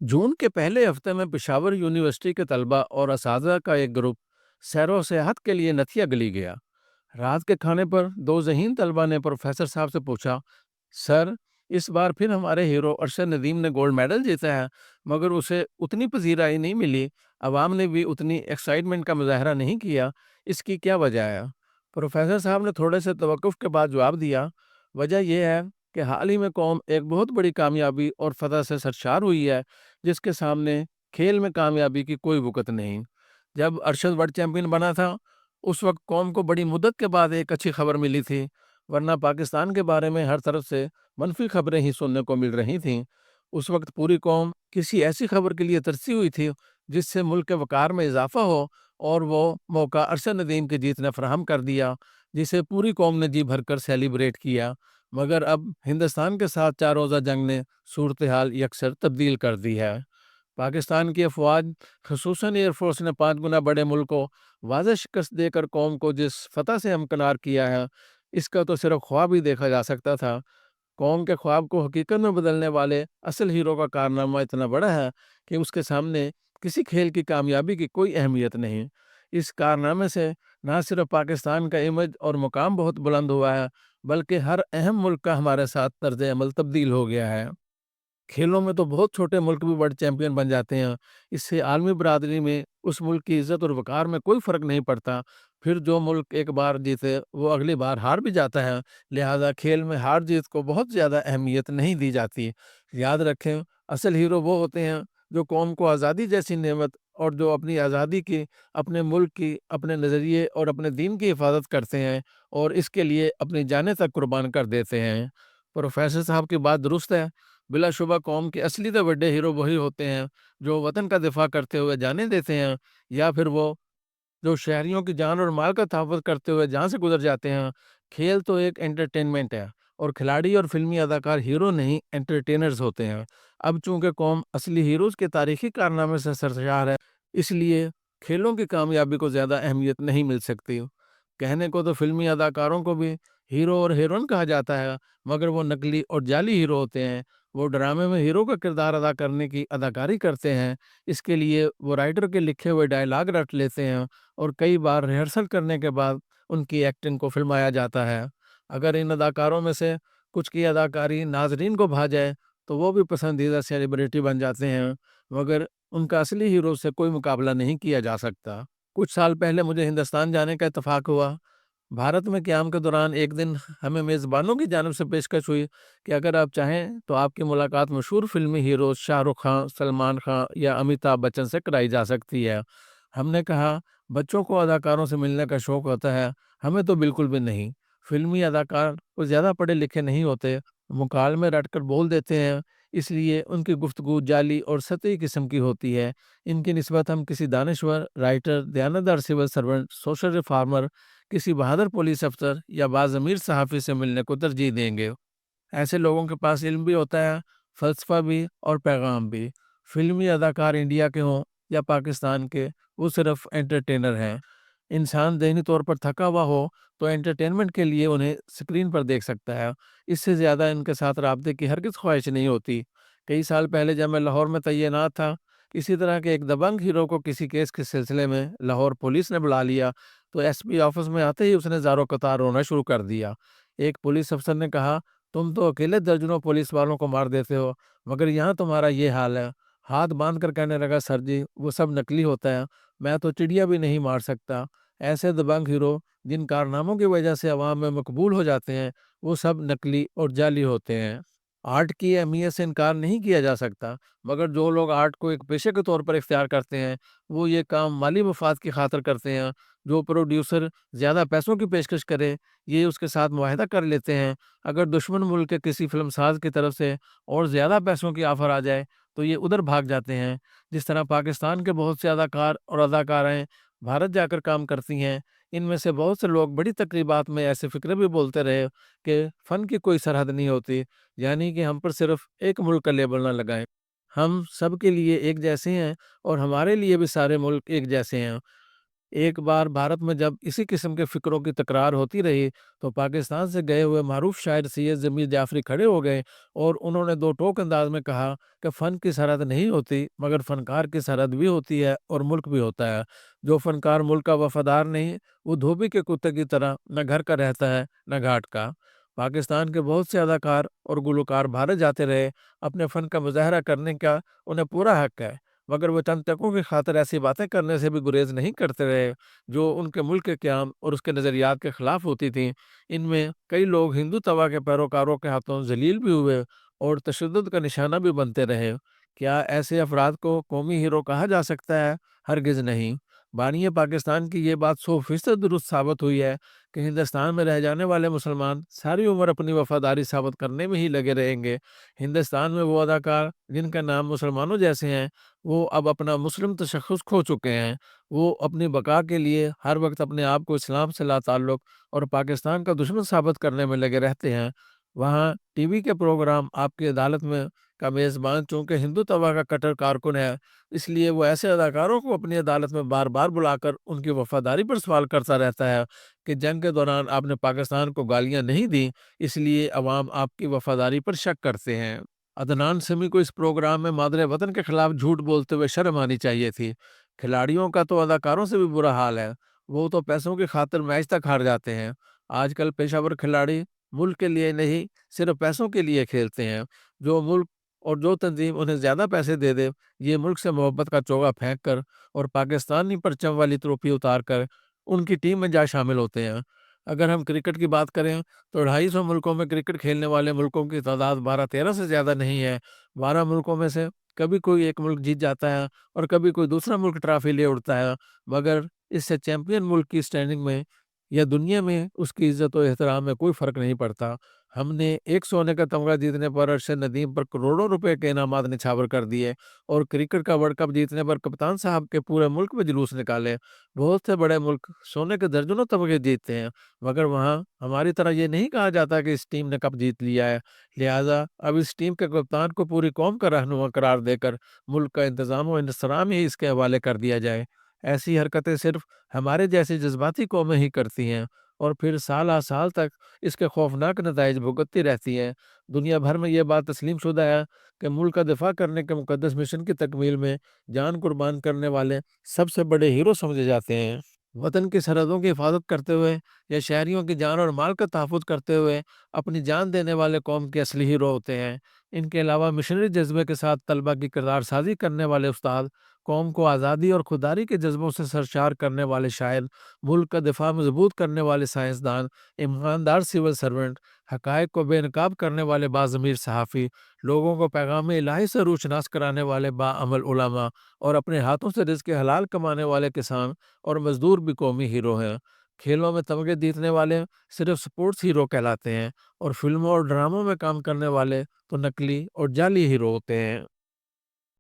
जून के पहले हफ्ते में पेशावर यूनिवर्सिटी के तलबा और असातिज़ा का एक ग्रुप सैर व सेहत के लिए नथिया गली गया। रात के खाने पर दो ज़हीन तलबा ने प्रोफेसर साहब से पूछा, सर, इस बार फिर हमारे हीरो अरशद नदीम ने गोल्ड मेडल जीता है, मगर उसे उतनी पजीराई नहीं मिली। अवाम ने भी उतनी एक्साइटमेंट का मुजाहरा नहीं किया। इसकी क्या वजह है? प्रोफेसर साहब ने थोड़े से तवक्कुफ के बाद जवाब दिया, वजह यह है कि हाल ही में कौम एक बहुत बड़ी कामयाबी और फतह से सरशार हुई है, जिसके सामने खेल में कामयाबी की कोई वक़्त नहीं। जब अरशद वर्ल्ड चैंपियन बना था, उस वक्त कौम को बड़ी मुद्दत के बाद एक अच्छी खबर मिली थी, वरना पाकिस्तान के बारे में हर तरफ से मनफी खबरें ही सुनने को मिल रही थीं। उस वक्त पूरी कौम किसी ऐसी खबर के लिए तरसी हुई थी जिससे मुल्क के वक़ार में इजाफा हो, और वो मौका अरशद नदीम की जीत ने फराहम कर दिया, जिसे पूरी कौम ने जी भरकर सेलिब्रेट किया। मगर अब हिंदुस्तान के साथ 4 रोज़ा जंग ने सूरत हाल यकसर तब्दील कर दी है। पाकिस्तान की अफवाज, खसूसन एयरफोर्स ने 5 गुना बड़े मुल्क को वाज़ेह शिकस्त देकर कौम को जिस फतह से हमकिनार किया है, इसका तो सिर्फ ख्वाब ही देखा जा सकता था। कौम के ख्वाब को हकीकत में बदलने वाले असल हीरो का कारनामा इतना बड़ा है कि उसके सामने किसी खेल की कामयाबी की कोई अहमियत नहीं। इस कारनामे से ना सिर्फ पाकिस्तान का इमेज और मुकाम बहुत बुलंद हुआ है, बल्कि हर अहम मुल्क का हमारे साथ तर्ज अमल तब्दील हो गया है। खेलों में तो बहुत छोटे मुल्क भी वर्ल्ड चैंपियन बन जाते हैं। इससे आलमी बरादरी में उस मुल्क की इज्जत और वक़ार में कोई फ़र्क नहीं पड़ता। फिर जो मुल्क एक बार जीते, वो अगली बार हार भी जाता है। लिहाजा खेल में हार-जीत को बहुत ज़्यादा अहमियत नहीं दी जाती। याद रखें, असल हीरो वो होते हैं जो कौम को आज़ादी जैसी नेमत, और जो अपनी आज़ादी की, अपने मुल्क की, अपने नज़रिए और अपने दीन की हिफाज़त करते हैं, और इसके लिए अपनी जानें तक कुर्बान कर देते हैं। प्रोफ़ेसर साहब की बात दुरुस्त है। बिलाशुबा कौम के असली तो बड़े हीरो वही होते हैं जो वतन का दिफा करते हुए जानें देते हैं, या फिर वो जो शहरियों की जान और माल का तहफ़्फ़ुज़ करते हुए जान से गुज़र जाते हैं। खेल तो एक एंटरटेनमेंट है, और खिलाड़ी और फ़िल्मी अदाकार हीरो नहीं, एंटरटेनर्स होते हैं। अब चूँकि कौम असली हीरोज़ के तारीख़ी कारनामे से सरशार है, इसलिए खेलों की कामयाबी को ज़्यादा अहमियत नहीं मिल सकती। कहने को तो फ़िल्मी अदाकारों को भी हीरो और हीरोइन कहा जाता है, मगर वो नकली और जाली हीरो होते हैं। वो ड्रामे में हीरो का किरदार अदा करने की अदाकारी करते हैं। इसके लिए वो राइटर के लिखे हुए डायलॉग रट लेते हैं, और कई बार रिहर्सल करने के बाद उनकी एक्टिंग को फिल्माया जाता है। अगर इन अदाकारों में से कुछ की अदाकारी नाजरीन को भा जाए, तो वो भी पसंदीदा सेलिब्रिटी बन जाते हैं, मगर उनका असली हीरो से कोई मुकाबला नहीं किया जा सकता। कुछ साल पहले मुझे हिंदुस्तान जाने का इत्तेफाक हुआ। भारत में क़याम के दौरान एक दिन हमें मेज़बानों की जानिब से पेशकश हुई कि अगर आप चाहें तो आपकी मुलाकात मशहूर फ़िल्मी हीरोज़ शाहरुख खान, सलमान खान या अमिताभ बच्चन से कराई जा सकती है। हमने कहा, बच्चों को अदाकारों से मिलने का शौक होता है, हमें तो बिल्कुल भी नहीं। फ़िल्मी अदाकार कोई ज़्यादा पढ़े लिखे नहीं होते, मुकालमे रटकर बोल देते हैं, इसलिए उनकी गुफ्तगू जाली और सतही किस्म की होती है। इनकी निस्बत हम किसी दानिश्वर, राइटर, दयानतदार सिविल सर्वेंट, सोशल रिफॉर्मर, किसी बहादुर पुलिस अफसर या बाज़मीर सहाफ़ी से मिलने को तरजीह देंगे। ऐसे लोगों के पास इल्म भी होता है, फ़लसफ़ा भी और पैगाम भी। फ़िल्मी अदाकार इंडिया के हों या पाकिस्तान के, वो सिर्फ़ एंटरटेनर हैं। इंसान ज़हनी तौर पर थका हुआ हो, तो एंटरटेनमेंट के लिए उन्हें स्क्रीन पर देख सकता है। इससे ज़्यादा इनके साथ राब्ते की हरगिज़ ख्वाहिश नहीं होती। कई साल पहले जब मैं लाहौर में तैनात था, इसी तरह के एक दबंग हीरो को किसी केस के सिलसिले में लाहौर पुलिस ने बुला लिया, तो एसपी ऑफिस में आते ही उसने ज़ारो कतार रोना शुरू कर दिया। एक पुलिस अफसर ने कहा, तुम तो अकेले दर्जनों पुलिस वालों को मार देते हो, मगर यहाँ तुम्हारा ये हाल है। हाथ बांध कर कहने लगा, सर जी, वो सब नकली होता है, मैं तो चिड़िया भी नहीं मार सकता। ऐसे दबंग हीरो जिन कारनामों की वजह से अवाम में मकबूल हो जाते हैं, वो सब नकली और जाली होते हैं। आर्ट की अहमियत से इनकार नहीं किया जा सकता, मगर जो लोग आर्ट को एक पेशे के तौर पर इख्तियार करते हैं, वो ये काम माली मफाद की खातिर करते हैं। जो प्रोड्यूसर ज़्यादा पैसों की पेशकश करे, ये उसके साथ मुआहदा कर लेते हैं। अगर दुश्मन मुल्क के किसी फिल्मसाज की तरफ से और ज़्यादा पैसों की ऑफ़र आ जाए, तो ये उधर भाग जाते हैं। जिस तरह पाकिस्तान के बहुत से अदाकार और अदाकाराएँ भारत जाकर काम करती हैं। इनमें से बहुत से लोग बड़ी तकरीबात में ऐसे फ़िक्रे भी बोलते रहे कि फ़न की कोई सरहद नहीं होती, यानी कि हम पर सिर्फ एक मुल्क का लेबल ना लगाएं। हम सब के लिए एक जैसे हैं, और हमारे लिए भी सारे मुल्क एक जैसे हैं। ایک بار بھارت میں جب اسی قسم کے فکروں کی تکرار ہوتی رہی تو پاکستان سے گئے ہوئے معروف شاعر سید ضمیر جعفری کھڑے ہو گئے اور انہوں نے دو ٹوک انداز میں کہا کہ فن کی سرحد نہیں ہوتی مگر فنکار کی سرحد بھی ہوتی ہے اور ملک بھی ہوتا ہے۔ جو فنکار ملک کا وفادار نہیں وہ دھوبی کے کتے کی طرح نہ گھر کا رہتا ہے نہ گھاٹ کا۔ پاکستان کے بہت سے اداکار اور گلوکار بھارت جاتے رہے، اپنے فن کا مظاہرہ کرنے کا انہیں پورا حق ہے، مگر وہ چند ٹکوں کی خاطر ایسی باتیں کرنے سے بھی گریز نہیں کرتے رہے جو ان کے ملک کے قیام اور اس کے نظریات کے خلاف ہوتی تھیں۔ ان میں کئی لوگ ہندو طبع کے پیروکاروں کے ہاتھوں ذلیل بھی ہوئے اور تشدد کا نشانہ بھی بنتے رہے۔ کیا ایسے افراد کو قومی ہیرو کہا جا سکتا ہے؟ ہرگز نہیں۔ بانی پاکستان کی یہ بات 100% درست ثابت ہوئی ہے کہ ہندوستان میں رہ جانے والے مسلمان ساری عمر اپنی وفاداری ثابت کرنے میں ہی لگے رہیں گے۔ ہندوستان میں وہ اداکار جن کا نام مسلمانوں جیسے ہیں وہ اب اپنا مسلم تشخص کھو چکے ہیں۔ وہ اپنی بقا کے لیے ہر وقت اپنے آپ کو اسلام سے لا تعلق اور پاکستان کا دشمن ثابت کرنے میں لگے رہتے ہیں۔ وہاں ٹی وی کے پروگرام آپ کی عدالت میں کا میزبان چونکہ ہندو طبع کا کٹر کارکن ہے، اس لیے وہ ایسے اداکاروں کو اپنی عدالت میں بار بار بلا کر ان کی وفاداری پر سوال کرتا رہتا ہے کہ جنگ کے دوران آپ نے پاکستان کو گالیاں نہیں دیں، اس لیے عوام آپ کی وفاداری پر شک کرتے ہیں۔ عدنان سمیع کو اس پروگرام میں مادر وطن کے خلاف جھوٹ بولتے ہوئے شرم آنی چاہیے تھی۔ کھلاڑیوں کا تو اداکاروں سے بھی برا حال ہے، وہ تو پیسوں کی خاطر میچ تک ہار جاتے ہیں۔ آج کل پیشہ ور کھلاڑی ملک کے لیے نہیں صرف پیسوں کے لیے کھیلتے ہیں۔ جو ملک اور جو تنظیم انہیں زیادہ پیسے دے دے، یہ ملک سے محبت کا چوغا پھینک کر اور پاکستانی پرچم والی ٹروفی اتار کر ان کی ٹیم میں جا شامل ہوتے ہیں۔ اگر ہم کرکٹ کی بات کریں تو 250 ملکوں میں کرکٹ کھیلنے والے ملکوں کی تعداد 12-13 سے زیادہ نہیں ہے۔ 12 ملکوں میں سے کبھی کوئی ایک ملک جیت جاتا ہے اور کبھی کوئی دوسرا ملک ٹرافی لے اڑتا ہے، مگر اس سے چیمپئن ملک کی سٹینڈنگ میں یا دنیا میں اس کی عزت و احترام میں کوئی فرق نہیں پڑتا۔ ہم نے ایک سونے کا تمغہ جیتنے پر ارشد ندیم پر کروڑوں روپے کے انعامات نچھاور کر دیے اور کرکٹ کا ورلڈ کپ جیتنے پر کپتان صاحب کے پورے ملک میں جلوس نکالے۔ بہت سے بڑے ملک سونے کے درجنوں تمغے جیتتے ہیں، مگر وہاں ہماری طرح یہ نہیں کہا جاتا کہ اس ٹیم نے کپ جیت لیا ہے، لہٰذا اب اس ٹیم کے کپتان کو پوری قوم کا رہنما قرار دے کر ملک کا انتظام و انصرام ہی اس کے حوالے کر دیا جائے۔ ایسی حرکتیں صرف ہمارے جیسی جذباتی قومیں ہی کرتی ہیں اور پھر سال آ سال تک اس کے خوفناک نتائج بھگتتی رہتی ہیں۔ دنیا بھر میں یہ بات تسلیم شدہ ہے کہ ملک کا دفاع کرنے کے مقدس مشن کی تکمیل میں جان قربان کرنے والے سب سے بڑے ہیرو سمجھے جاتے ہیں۔ وطن کی سرحدوں کی حفاظت کرتے ہوئے یا شہریوں کی جان اور مال کا تحفظ کرتے ہوئے اپنی جان دینے والے قوم کے اصلی ہیرو ہوتے ہیں۔ ان کے علاوہ مشنری جذبے کے ساتھ طلبہ کی کردار سازی کرنے والے استاد، قوم کو آزادی اور خودداری کے جذبوں سے سرشار کرنے والے شاعر، ملک کا دفاع مضبوط کرنے والے سائنسدان، ایماندار سول سرونٹ، حقائق کو بے نقاب کرنے والے باضمیر صحافی، لوگوں کو پیغام الہی سے روشناس کرانے والے باعمل علماء اور اپنے ہاتھوں سے رزق حلال کمانے والے کسان اور مزدور بھی قومی ہیرو ہیں۔ کھیلوں میں تمغے جیتنے والے صرف سپورٹس ہیرو کہلاتے ہیں اور فلموں اور ڈراموں میں کام کرنے والے تو نقلی اور جعلی ہیرو ہوتے ہیں۔